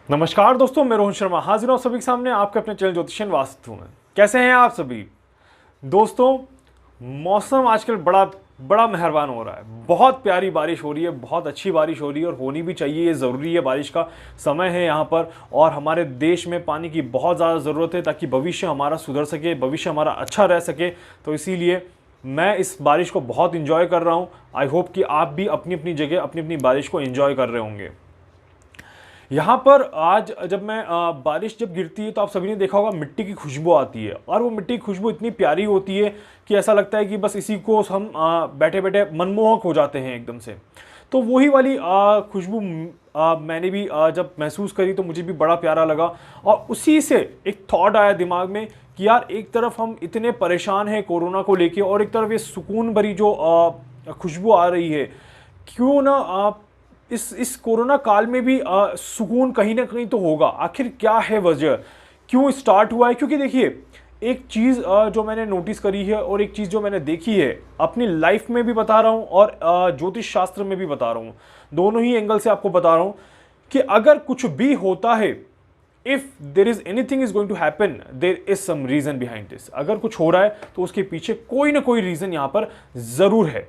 नमस्कार दोस्तों, मैं रोहन शर्मा हाजिर हूं सभी के सामने आपके अपने चैनल ज्योतिषन वास्तु में। कैसे हैं आप सभी दोस्तों? मौसम आजकल बड़ा बड़ा मेहरबान हो रहा है। बहुत प्यारी बारिश हो रही है, बहुत अच्छी बारिश हो रही है और होनी भी चाहिए। ये ज़रूरी है, बारिश का समय है यहाँ पर और हमारे देश में पानी की बहुत ज़्यादा ज़रूरत है ताकि भविष्य हमारा सुधर सके, भविष्य हमारा अच्छा रह सके। तो इसीलिए मैं इस बारिश को बहुत इंजॉय कर रहा हूँ। आई होप कि आप भी अपनी अपनी जगह अपनी अपनी बारिश को इंजॉय कर रहे होंगे। यहाँ पर आज जब मैं बारिश जब गिरती है तो आप सभी ने देखा होगा मिट्टी की खुशबू आती है और वो मिट्टी की खुशबू इतनी प्यारी होती है कि ऐसा लगता है कि बस इसी को हम बैठे बैठे मनमोहक हो जाते हैं एकदम से। तो वही वाली खुशबू मैंने भी जब महसूस करी तो मुझे भी बड़ा प्यारा लगा और उसी से एक थॉट आया दिमाग में कि यार एक तरफ हम इतने परेशान हैं कोरोना को लेके और एक तरफ ये सुकून भरी जो खुशबू आ रही है, क्यों ना इस कोरोना काल में भी सुकून कहीं ना कहीं तो होगा। आखिर क्या है वजह, क्यों स्टार्ट हुआ है? क्योंकि देखिए, एक चीज़ जो मैंने नोटिस करी है और एक चीज़ जो मैंने देखी है, अपनी लाइफ में भी बता रहा हूँ और ज्योतिष शास्त्र में भी बता रहा हूँ, दोनों ही एंगल से आपको बता रहा हूँ कि अगर कुछ भी होता है, if there is anything is going to happen, there is some reason behind this. अगर कुछ हो रहा है तो उसके पीछे कोई ना कोई रीजन यहाँ पर जरूर है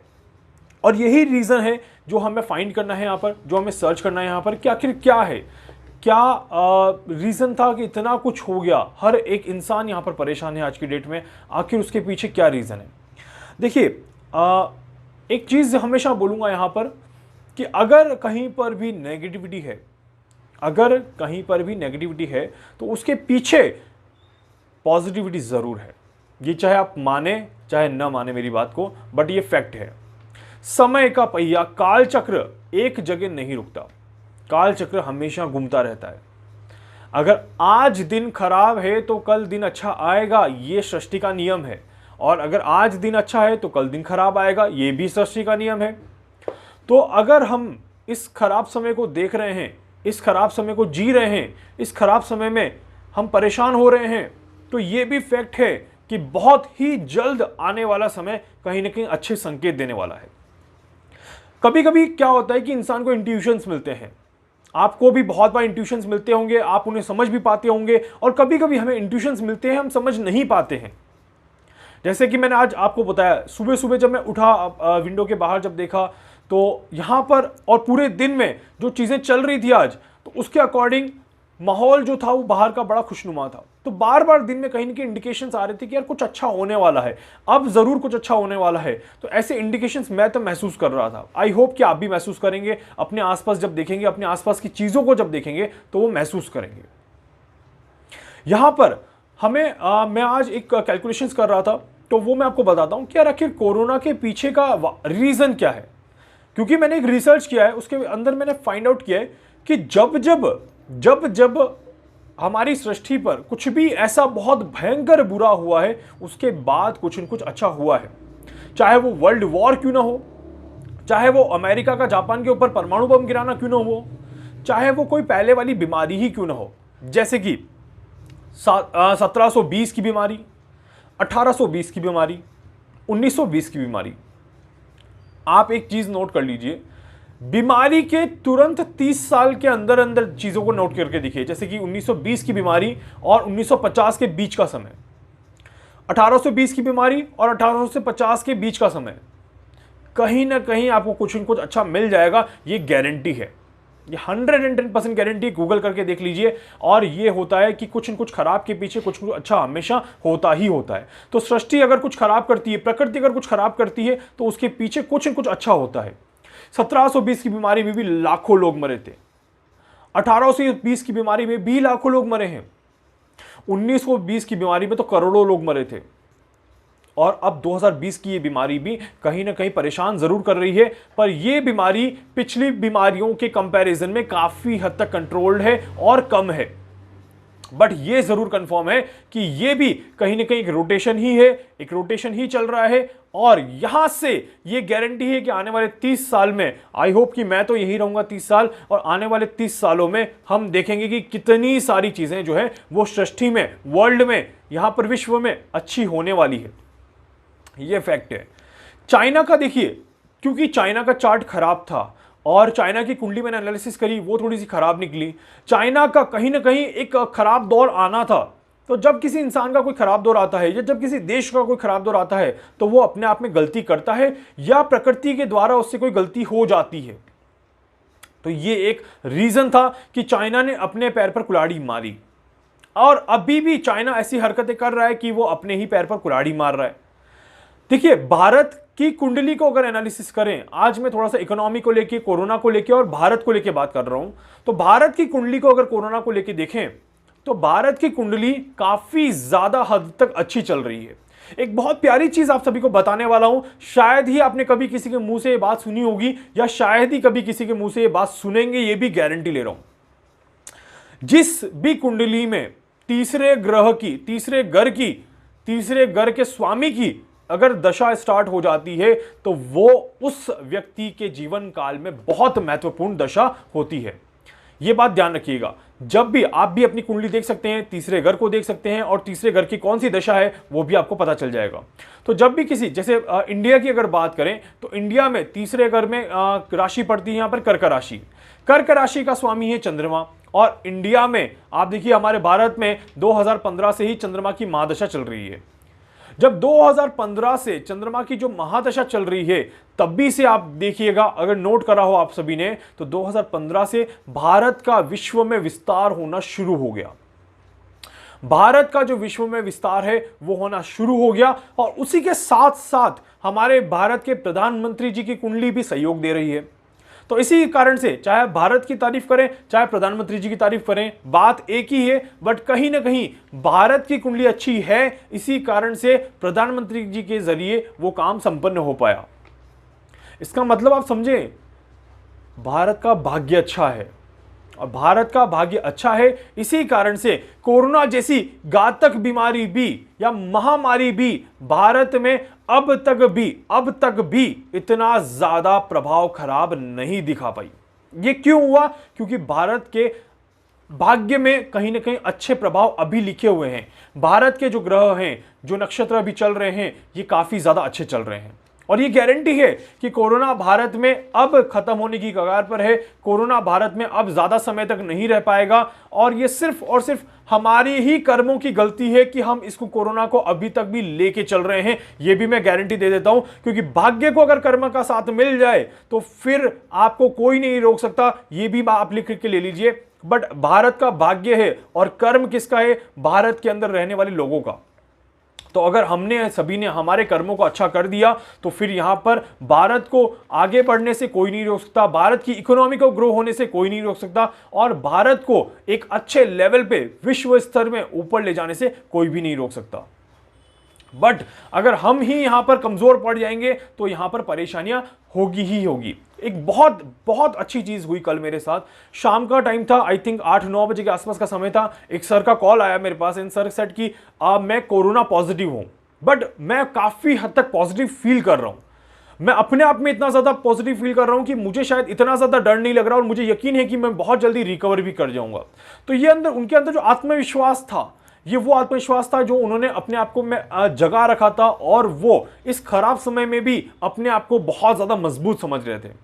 और यही रीज़न है जो हमें फाइंड करना है यहाँ पर, जो हमें सर्च करना है यहाँ पर कि आखिर क्या है, क्या रीज़न था कि इतना कुछ हो गया। हर एक इंसान यहाँ पर परेशान है आज की डेट में, आखिर उसके पीछे क्या रीज़न है। देखिए, एक चीज़ हमेशा बोलूँगा यहाँ पर कि अगर कहीं पर भी नेगेटिविटी है, अगर कहीं पर भी नेगेटिविटी है तो उसके पीछे पॉजिटिविटी ज़रूर है। ये चाहे आप माने चाहे ना माने मेरी बात को, बट ये फैक्ट है। समय का पहिया काल चक्र एक जगह नहीं रुकता, काल चक्र हमेशा घूमता रहता है। अगर आज दिन खराब है तो कल दिन अच्छा आएगा, ये सृष्टि का नियम है। और अगर आज दिन अच्छा है तो कल दिन खराब आएगा, ये भी सृष्टि का नियम है। तो अगर हम इस खराब समय को देख रहे हैं, इस खराब समय को जी रहे हैं, इस खराब समय में हम परेशान हो रहे हैं, तो ये भी फैक्ट है कि बहुत ही जल्द आने वाला समय कहीं ना कहीं अच्छे संकेत देने वाला है। कभी कभी क्या होता है कि इंसान को इंट्यूशंस मिलते हैं, आपको भी बहुत बार इंट्यूशंस मिलते होंगे, आप उन्हें समझ भी पाते होंगे और कभी कभी हमें इंट्यूशंस मिलते हैं हम समझ नहीं पाते हैं। जैसे कि मैंने आज आपको बताया, सुबह सुबह जब मैं उठा, विंडो के बाहर जब देखा तो यहाँ पर और पूरे दिन में जो चीज़ें चल रही थी आज, तो उसके अकॉर्डिंग माहौल जो था वो बाहर का बड़ा खुशनुमा था। तो बार बार दिन में कहीं ना कहीं इंडिकेशंस आ रहे थे कि यार कुछ अच्छा होने वाला है, अब जरूर कुछ अच्छा होने वाला है। तो ऐसे इंडिकेशंस मैं तो महसूस कर रहा था। आई होप कि आप भी महसूस करेंगे, अपने आसपास जब देखेंगे, अपने आसपास की चीजों को जब देखेंगे तो वो महसूस करेंगे। यहां पर हमें मैं आज एक कैलकुलेशंस कर रहा था तो वो मैं आपको बताता हूं कि यार आखिर कोरोना के पीछे का रीजन क्या है। क्योंकि मैंने एक रिसर्च किया है, उसके अंदर मैंने फाइंड आउट किया है कि जब जब हमारी सृष्टि पर कुछ भी ऐसा बहुत भयंकर बुरा हुआ है, उसके बाद कुछ न कुछ अच्छा हुआ है। चाहे वो वर्ल्ड वॉर क्यों ना हो, चाहे वो अमेरिका का जापान के ऊपर परमाणु बम गिराना क्यों ना हो, चाहे वो कोई पहले वाली बीमारी ही क्यों ना हो, जैसे कि 1720 की बीमारी, 1820 की बीमारी, 1920 की बीमारी। आप एक चीज नोट कर लीजिए, बीमारी के तुरंत 30 साल के अंदर अंदर चीजों को नोट करके दिखिए। जैसे कि 1920 की बीमारी और 1950 के बीच का समय, 1820 की बीमारी और 1850 के बीच का समय, कहीं ना कहीं आपको कुछ न कुछ अच्छा मिल जाएगा, ये गारंटी है। ये 110% गारंटी, गूगल करके देख लीजिए। और ये होता है कि कुछ न कुछ खराब के पीछे कुछ न कुछ अच्छा हमेशा होता ही होता है। तो सृष्टि अगर कुछ खराब करती है, प्रकृति अगर कुछ खराब करती है, तो उसके पीछे कुछ न कुछ अच्छा होता है। 1720 की बीमारी में भी लाखों लोग मरे थे, 1820 की बीमारी में भी लाखों लोग मरे हैं, 1920 की बीमारी में तो करोड़ों लोग मरे थे। और अब 2020 की ये बीमारी भी कहीं ना कहीं परेशान जरूर कर रही है, पर यह बीमारी पिछली बीमारियों के कंपैरिजन में काफी हद तक कंट्रोल्ड है और कम है। बट ये जरूर कंफर्म है कि ये भी कहीं ना कहीं एक रोटेशन ही है, एक रोटेशन ही चल रहा है। और यहां से ये गारंटी है कि आने वाले 30 साल में, आई होप कि मैं तो यही रहूंगा 30 साल, और आने वाले 30 सालों में हम देखेंगे कि कितनी सारी चीजें जो है वो सृष्टि में, वर्ल्ड में, यहां पर विश्व में अच्छी होने वाली है। ये फैक्ट है। चाइना का देखिए, क्योंकि चाइना का चार्ट खराब था और चाइना की कुंडली मैंने एनालिसिस करी, वो थोड़ी सी खराब निकली। चाइना का कहीं ना कहीं एक खराब दौर आना था। तो जब किसी इंसान का कोई खराब दौर आता है या जब किसी देश का कोई खराब दौर आता है तो वो अपने आप में गलती करता है या प्रकृति के द्वारा उससे कोई गलती हो जाती है। तो ये एक रीजन था कि चाइना ने अपने पैर पर कुल्हाड़ी मारी, और अभी भी चाइना ऐसी हरकतें कर रहा है कि वो अपने ही पैर पर कुल्हाड़ी मार रहा है। देखिए, भारत की कुंडली को अगर एनालिसिस करें, आज मैं थोड़ा सा इकोनॉमी को लेके, कोरोना को लेके और भारत को लेके बात कर रहा हूं, तो भारत की कुंडली को अगर कोरोना को लेके देखें तो भारत की कुंडली काफी ज्यादा हद तक अच्छी चल रही है। एक बहुत प्यारी चीज आप सभी को बताने वाला हूं, शायद ही आपने कभी किसी के मुंह से ये बात सुनी होगी या शायद ही कभी किसी के मुंह से ये बात सुनेंगे, ये भी गारंटी ले रहा हूं। जिस भी कुंडली में तीसरे ग्रह की, तीसरे घर के स्वामी की अगर दशा स्टार्ट हो जाती है तो वो उस व्यक्ति के जीवन काल में बहुत महत्वपूर्ण दशा होती है। यह बात ध्यान रखिएगा। जब भी आप भी अपनी कुंडली देख सकते हैं, तीसरे घर को देख सकते हैं और तीसरे घर की कौन सी दशा है वो भी आपको पता चल जाएगा। तो जब भी किसी, जैसे इंडिया की अगर बात करें तो इंडिया में तीसरे घर में राशि पड़ती है यहां पर कर्क राशि। कर्क राशि का स्वामी है चंद्रमा, और इंडिया में आप देखिए हमारे भारत में 2015 से ही चंद्रमा की महादशा चल रही है। जब 2015 से चंद्रमा की जो महादशा चल रही है तब भी से आप देखिएगा, अगर नोट करा हो आप सभी ने, तो 2015 से भारत का विश्व में विस्तार होना शुरू हो गया। भारत का जो विश्व में विस्तार है वो होना शुरू हो गया, और उसी के साथ साथ हमारे भारत के प्रधानमंत्री जी की कुंडली भी सहयोग दे रही है। तो इसी कारण से चाहे भारत की तारीफ करें चाहे प्रधानमंत्री जी की तारीफ करें, बात एक ही है, बट कहीं ना कहीं भारत की कुंडली अच्छी है, इसी कारण से प्रधानमंत्री जी के जरिए वो काम संपन्न हो पाया। इसका मतलब आप समझे, भारत का भाग्य अच्छा है, और भारत का भाग्य अच्छा है इसी कारण से कोरोना जैसी घातक बीमारी भी या महामारी भी भारत में अब तक भी इतना ज्यादा प्रभाव खराब नहीं दिखा पाई। ये क्यों हुआ? क्योंकि भारत के भाग्य में कहीं ना कहीं अच्छे प्रभाव अभी लिखे हुए हैं। भारत के जो ग्रह हैं, जो नक्षत्र अभी चल रहे हैं, ये काफी ज्यादा अच्छे चल रहे हैं, और ये गारंटी है कि कोरोना भारत में अब खत्म होने की कगार पर है। कोरोना भारत में अब ज्यादा समय तक नहीं रह पाएगा, और ये सिर्फ और सिर्फ हमारी ही कर्मों की गलती है कि हम इसको, कोरोना को अभी तक भी लेके चल रहे हैं। ये भी मैं गारंटी दे देता हूं, क्योंकि भाग्य को अगर कर्म का साथ मिल जाए तो फिर आपको कोई नहीं रोक सकता। ये भी आप लिख के ले लीजिए। बट भारत का भाग्य है और कर्म किसका है? भारत के अंदर रहने वाले लोगों का। तो अगर हमने सभी ने हमारे कर्मों को अच्छा कर दिया तो फिर यहां पर भारत को आगे बढ़ने से कोई नहीं रोक सकता, भारत की इकोनॉमी को ग्रो होने से कोई नहीं रोक सकता, और भारत को एक अच्छे लेवल पे विश्व स्तर में ऊपर ले जाने से कोई भी नहीं रोक सकता। बट अगर हम ही यहां पर कमजोर पड़ जाएंगे तो यहां पर परेशानियां होगी ही होगी। एक बहुत बहुत अच्छी चीज हुई कल मेरे साथ। शाम का टाइम था, आई थिंक 8-9 बजे के आसपास का समय था। एक सर का कॉल आया मेरे पास, इन सर सेट की मैं कोरोना पॉजिटिव हूं, बट मैं काफी हद तक पॉजिटिव फील कर रहा हूं। मैं अपने आप में इतना ज्यादा पॉजिटिव फील कर रहा हूं कि मुझे शायद इतना ज्यादा डर नहीं लग रहा, और मुझे यकीन है कि मैं बहुत जल्दी रिकवर भी कर जाऊंगा। तो ये अंदर, उनके अंदर जो आत्मविश्वास था, ये वो आत्मविश्वास था जो उन्होंने अपने आप को में जगा रखा था, और वो इस खराब समय में भी अपने आप को बहुत ज्यादा मजबूत समझ रहे थे।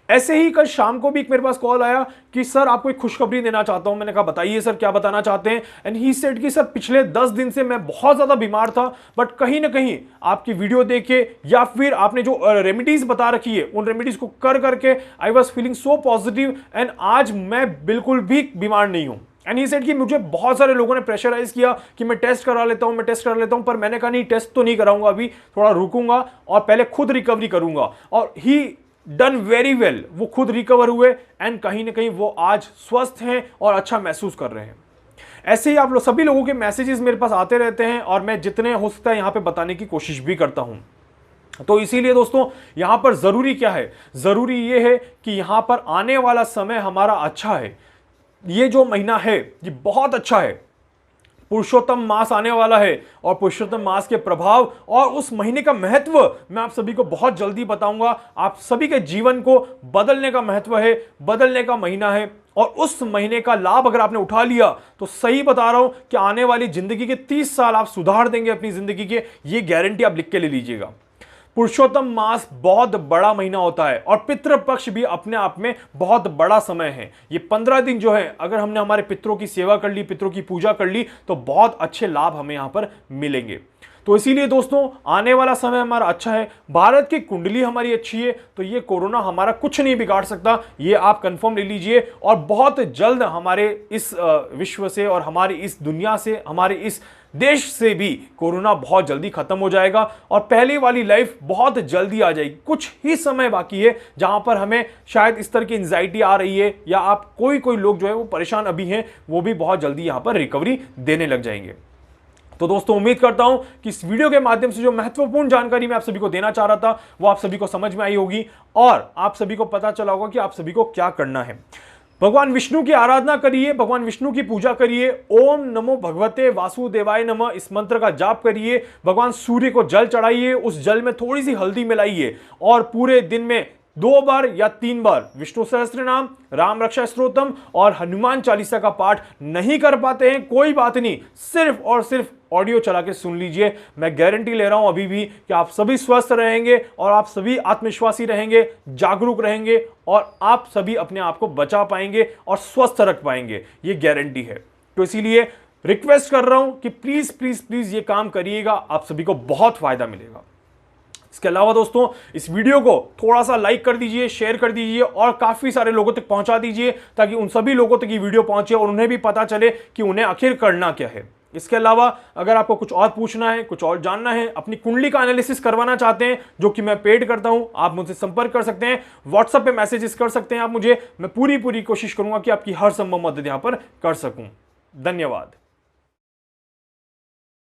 ऐसे ही कल शाम को भी एक मेरे पास कॉल आया कि सर आपको एक खुशखबरी देना चाहता हूं। मैंने कहा बताइए सर, क्या बताना चाहते हैं? एंड ही सेड कि सर पिछले 10 दिन से मैं बहुत ज्यादा बीमार था, बट कहीं ना कहीं आपकी वीडियो देख के या फिर आपने जो रेमेडीज बता रखी है उन रेमेडीज को कर करके I was feeling so positive, and आज मैं बिल्कुल भी बीमार नहीं हूं। एंड ही सेड कि मुझे बहुत सारे लोगों ने प्रेशराइज किया कि मैं टेस्ट करा लेता हूं, पर मैंने कहा नहीं, टेस्ट तो नहीं कराऊंगा, अभी थोड़ा रुकूंगा और पहले खुद रिकवरी करूंगा। और ही डन वेरी वेल, वो खुद रिकवर हुए, एंड कहीं ना कहीं वो आज स्वस्थ हैं और अच्छा महसूस कर रहे हैं। ऐसे ही आप लोग, सभी लोगों के मैसेजेस मेरे पास आते रहते हैं, और मैं जितने हो सकता है यहां पे बताने की कोशिश भी करता हूं। तो इसीलिए दोस्तों, यहां पर जरूरी क्या है? जरूरी ये है कि यहां पर आने वाला समय हमारा अच्छा है। ये जो महीना है ये बहुत अच्छा है। पुरुषोत्तम मास आने वाला है, और पुरुषोत्तम मास के प्रभाव और उस महीने का महत्व मैं आप सभी को बहुत जल्दी बताऊंगा। आप सभी के जीवन को बदलने का महत्व है, बदलने का महीना है, और उस महीने का लाभ अगर आपने उठा लिया तो सही बता रहा हूं कि आने वाली जिंदगी के 30 साल आप सुधार देंगे अपनी जिंदगी के। ये गारंटी आप लिख के ले लीजिएगा। पुरुषोत्तम मास बहुत बड़ा महीना होता है और पितृपक्ष भी अपने आप में बहुत बड़ा समय है। ये 15 दिन जो है, अगर हमने हमारे पितरों की सेवा कर ली, पितरों की पूजा कर ली, तो बहुत अच्छे लाभ हमें यहां पर मिलेंगे। तो इसीलिए दोस्तों, आने वाला समय हमारा अच्छा है, भारत की कुंडली हमारी अच्छी है, तो ये कोरोना हमारा कुछ नहीं बिगाड़ सकता, ये आप कंफर्म ले लीजिए। और बहुत जल्द हमारे इस विश्व से और हमारी इस दुनिया से, हमारे इस देश से भी कोरोना बहुत जल्दी खत्म हो जाएगा और पहले वाली लाइफ बहुत जल्दी आ जाएगी। कुछ ही समय बाकी है जहां पर हमें शायद इस तरह की एंजाइटी आ रही है, या आप कोई लोग जो है वो परेशान अभी हैं, वो भी बहुत जल्दी यहां पर रिकवरी देने लग जाएंगे। तो दोस्तों, उम्मीद करता हूं कि इस वीडियो के माध्यम से जो महत्वपूर्ण जानकारी मैं आप सभी को देना चाह रहा था, वो आप सभी को समझ में आई होगी और आप सभी को पता चला होगा कि आप सभी को क्या करना है। भगवान विष्णु की आराधना करिए, भगवान विष्णु की पूजा करिए, ओम नमो भगवते वासुदेवाय नमः इस मंत्र का जाप करिए, भगवान सूर्य को जल चढ़ाइए, उस जल में थोड़ी सी हल्दी मिलाइए और पूरे दिन में 2 बार या 3 बार विष्णु सहस्त्र नाम, राम रक्षा स्तोत्रम और हनुमान चालीसा का पाठ नहीं कर पाते हैं, कोई बात नहीं, सिर्फ और सिर्फ ऑडियो चला के सुन लीजिए। मैं गारंटी ले रहा हूं अभी भी कि आप सभी स्वस्थ रहेंगे और आप सभी आत्मविश्वासी रहेंगे, जागरूक रहेंगे और आप सभी अपने आप को बचा पाएंगे और स्वस्थ रख पाएंगे, ये गारंटी है। तो इसीलिए रिक्वेस्ट कर रहा हूं कि प्लीज प्लीज प्लीज ये काम करिएगा, आप सभी को बहुत फायदा मिलेगा। इसके अलावा दोस्तों, इस वीडियो को थोड़ा सा लाइक कर दीजिए, शेयर कर दीजिए और काफी सारे लोगों तक पहुंचा दीजिए, ताकि उन सभी लोगों तक ये वीडियो पहुंचे और उन्हें भी पता चले कि उन्हें आखिर करना क्या है। इसके अलावा अगर आपको कुछ और पूछना है, कुछ और जानना है, अपनी कुंडली का एनालिसिस करवाना चाहते हैं, जो कि मैं पेड करता हूं, आप मुझसे संपर्क कर सकते हैं, व्हाट्सएप पे मैसेजेस कर सकते हैं आप मुझे। मैं पूरी कोशिश करूंगा कि आपकी हर संभव मदद यहां पर कर सकूं। धन्यवाद।